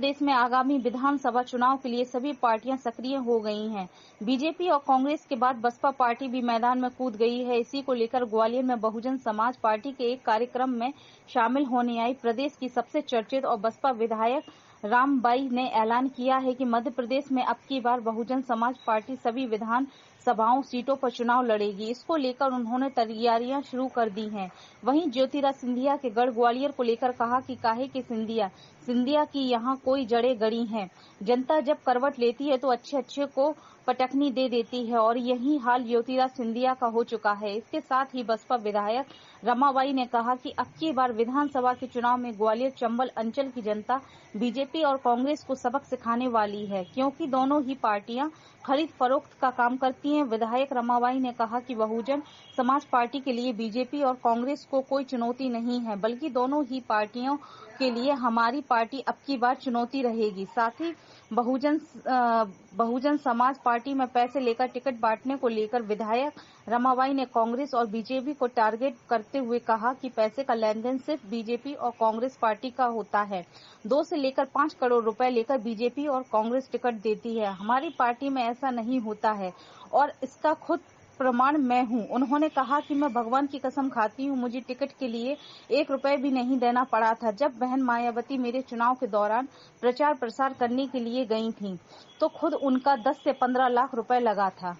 प्रदेश में आगामी विधानसभा चुनाव के लिए सभी पार्टियां सक्रिय हो गई हैं। बीजेपी और कांग्रेस के बाद बसपा पार्टी भी मैदान में कूद गई है। इसी को लेकर ग्वालियर में बहुजन समाज पार्टी के एक कार्यक्रम में शामिल होने आई प्रदेश की सबसे चर्चित और बसपा विधायक रामबाई ने ऐलान किया है कि मध्य प्रदेश में अब की बार बहुजन समाज पार्टी सभी विधान सभाओं सीटों पर चुनाव लड़ेगी। इसको लेकर उन्होंने तैयारियां शुरू कर दी हैं। वहीं ज्योतिराज सिंधिया के गढ़ ग्वालियर को लेकर कहा कि काहे के सिंधिया की यहाँ कोई जड़ें गड़ी हैं। जनता जब करवट लेती है तो अच्छे को पटकनी दे देती है और यही हाल ज्योतिराज सिंधिया का हो चुका है। इसके साथ ही बसपा विधायक रमाबाई ने कहा कि अब की बार विधानसभा के चुनाव में ग्वालियर चंबल अंचल की जनता बीजेपी और कांग्रेस को सबक सिखाने वाली है, क्योंकि दोनों ही पार्टियां खरीद फरोख्त का काम करती हैं। विधायक रमाबाई ने कहा कि बहुजन समाज पार्टी के लिए बीजेपी और कांग्रेस को कोई चुनौती नहीं है, बल्कि दोनों ही पार्टियों के लिए हमारी पार्टी अब की बार चुनौती रहेगी। साथ ही बहुजन समाज पार्टी में पैसे लेकर टिकट बांटने को लेकर विधायक रमाबाई ने कांग्रेस और बीजेपी को टारगेट करते हुए कहा कि पैसे का लेन देन सिर्फ बीजेपी और कांग्रेस पार्टी का होता है। 2 से लेकर 5 करोड़ रुपए लेकर बीजेपी और कांग्रेस टिकट देती है। हमारी पार्टी में ऐसा नहीं होता है और इसका खुद प्रमाण मैं हूं। उन्होंने कहा कि मैं भगवान की कसम खाती हूं, मुझे टिकट के लिए 1 रुपए भी नहीं देना पड़ा था। जब बहन मायावती मेरे चुनाव के दौरान प्रचार प्रसार करने के लिए गई थी तो खुद उनका 10 से 15 लाख रुपए लगा था।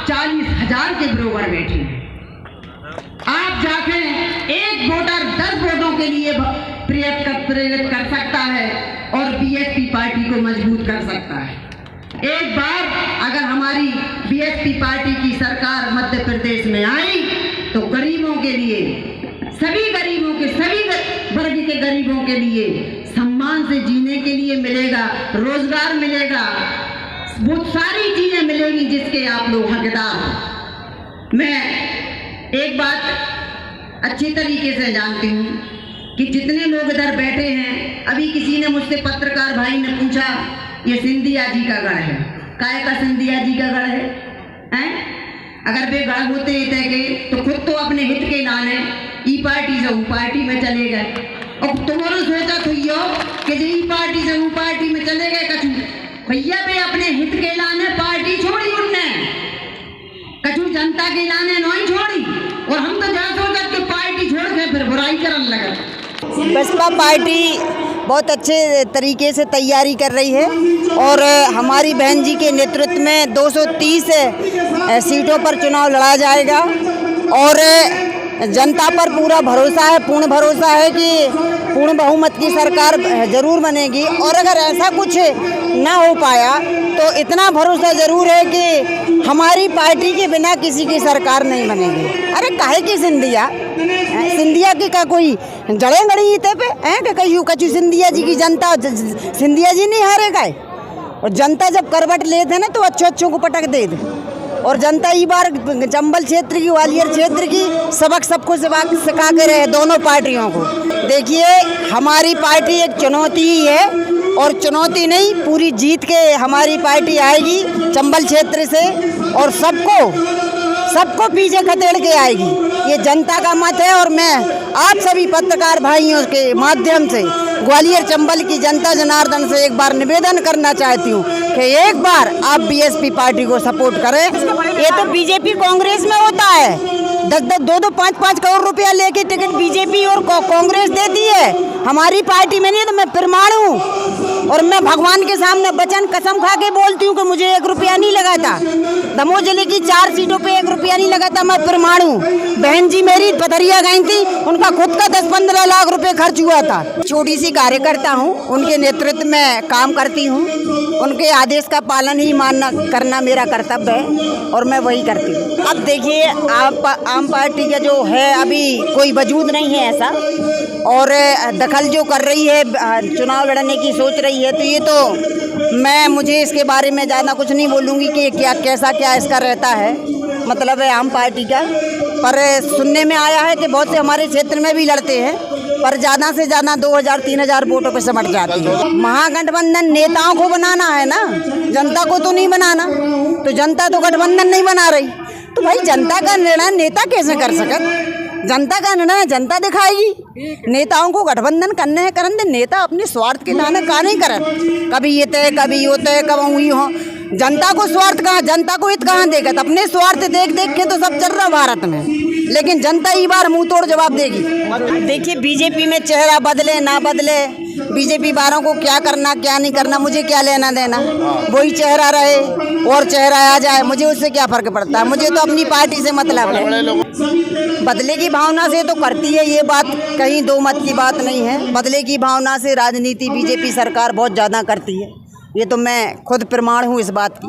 40,000 के बराबर बैठे हैं। आप जाके एक वोटर 10 वोटों के लिए प्रेरित कर सकता है और बीएसपी पार्टी को मजबूत कर सकता है। एक बार अगर हमारी बीएसपी पार्टी की सरकार मध्य प्रदेश में आई तो गरीबों के लिए, सभी गरीबों के, सभी वर्ग के गरीबों के लिए सम्मान से जीने के लिए मिलेगा, रोजगार मिलेगा, वो सारी चीजें मिलेंगी जिसके आप लोग हकदार हैं। मैं एक बात अच्छी तरीके से जानती हूँ कि जितने लोग इधर बैठे हैं, अभी किसी ने मुझसे, पत्रकार भाई ने पूछा, ये सिंधिया जी का गढ़ है। काय का सिंधिया जी का गढ़ है? अगर वे गढ़ होते इतने के तो खुद तो अपने हित के लाने ई पार्टी से ऊ पार्टी में चले गए। और तुम्हारा सोचा तो यो कि ई पार्टी से ऊ पार्टी में चले गए कछु भैया वे अपने हित के लाने पार्टी छोड़ी, उनने कछु जनता के लाने नहीं छोड़ी। और हम तो जहाँ सोचा कि पार्टी छोड़ के फिर बुराई करने लगा। बसपा पार्टी बहुत अच्छे तरीके से तैयारी कर रही है और हमारी बहन जी के नेतृत्व में 230 सीटों पर चुनाव लड़ा जाएगा और जनता पर पूरा भरोसा है, पूर्ण भरोसा है कि पूर्ण बहुमत की सरकार जरूर बनेगी। और अगर ऐसा कुछ ना हो पाया तो इतना भरोसा जरूर है कि हमारी पार्टी के बिना किसी की सरकार नहीं बनेगी। अरे काहे की सिंधिया की का कोई जड़ें गड़ी इतने पे हैं कि कहीं कचू सिंधिया जी की जनता, सिंधिया जी नहीं हारेगा। और जनता जब करवट लेते ना तो अच्छों को पटक दे दे। और जनता इस बार चंबल क्षेत्र की, ग्वालियर क्षेत्र की सबक सबको सिखा के रहे दोनों पार्टियों को। देखिए हमारी पार्टी एक चुनौती ही है और चुनौती नहीं, पूरी जीत के हमारी पार्टी आएगी चंबल क्षेत्र से और सबको पीछे खदेड़ के आएगी। ये जनता का मत है और मैं आप सभी पत्रकार भाइयों के माध्यम से ग्वालियर चंबल की जनता जनार्दन से एक बार निवेदन करना चाहती हूँ कि एक बार आप बीएसपी पार्टी को सपोर्ट करें। ये तो बीजेपी कांग्रेस में होता है, 2-2, 5-5 करोड़ रुपया लेके टिकट बीजेपी और कांग्रेस देती है। हमारी पार्टी में नहीं, तो मैं प्रमाण हूँ और मैं भगवान के सामने वचन कसम खा के बोलती हूँ कि मुझे 1 रुपया नहीं लगा था। दमोह जिले की 4 सीटों पे 1 रुपया नहीं लगा था, मैं प्रमाण हूँ। बहन जी मेरी पथरिया गई थी, उनका खुद का 10-15 लाख रुपए खर्च हुआ था। छोटी सी कार्यकर्ता हूँ, उनके नेतृत्व में काम करती हूँ। उनके आदेश का पालन ही करना मेरा कर्तव्य है और मैं वही करती हूँ। अब देखिए आम पार्टी का जो है अभी कोई वजूद नहीं है ऐसा, और दखल जो कर रही है, चुनाव लड़ने की सोच रही है, तो ये तो मुझे इसके बारे में ज़्यादा कुछ नहीं बोलूँगी कि क्या इसका रहता है, मतलब है आम पार्टी का। पर सुनने में आया है कि बहुत से हमारे क्षेत्र में भी लड़ते हैं, पर ज़्यादा से ज़्यादा 2000-3000 वोटों पे सिमट जाती है। महागठबंधन नेताओं को बनाना है ना, जनता को तो नहीं बनाना। तो जनता तो गठबंधन नहीं बना रही, तो भाई जनता का निर्णय नेता कैसे कर सकत? जनता का निर्णय जनता दिखाएगी। नेताओं को गठबंधन करने दे, नेता अपने स्वार्थ के लाने का नहीं करत, कभी ये तय कभी वो तय कब हुई हो। जनता को स्वार्थ कहाँ, जनता को हित कहाँ देगा? अपने स्वार्थ देख देख के तो सब चल रहा भारत में, लेकिन जनता ही बार मुंह तोड़ जवाब देगी। देखिए बीजेपी में चेहरा बदले ना बदले, बीजेपी वालों को क्या करना क्या नहीं करना मुझे क्या लेना देना, वही चेहरा रहे और चेहरा आ जाए, मुझे उससे क्या फर्क पड़ता है। मुझे तो अपनी पार्टी से मतलब है। बदले की भावना से तो करती है, ये बात कहीं दो मत की बात नहीं है। बदले की भावना से राजनीति बीजेपी सरकार बहुत ज़्यादा करती है, ये तो मैं खुद प्रमाण हूँ इस बात की।